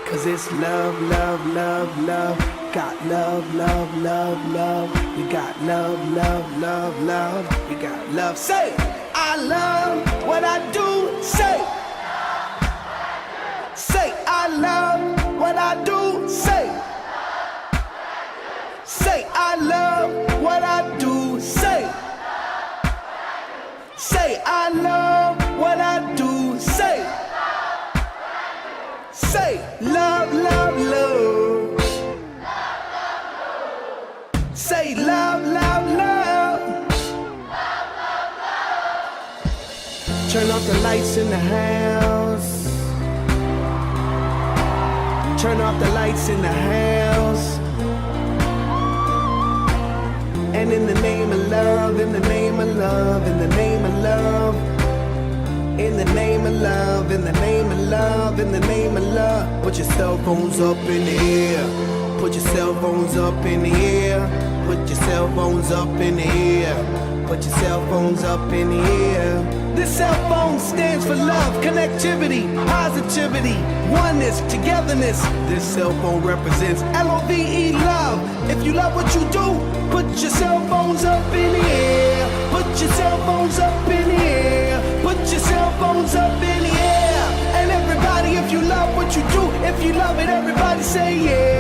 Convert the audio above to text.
'Cause it's love, love, love, love. Got love, love, love, love. You got love, love, love, love. You got love. Say, I love what I do. Say, I love what I do. Say, I love what I do. Say, I love what I do. Say, love, love, love. Say, love, love, love. Turn off the lights in the house. Turn off the lights in the house. And in the name of love, in the name of love, in the name of love, in the name of love, in the name of love, in the name of love, put your cell phones up in the air. Put your cell phones up in the air. Put your cell phones up in the air. Put your cell phones up in the air. This cell phone stands for love, connectivity, positivity, oneness, togetherness. This cell phone represents LOVE, love. If you love what you do, put your cell phones up in the air. Put your cell phones up in the air. Put your cell phones up in the air. And everybody, if you love what you do, if you love it, everybody say yeah.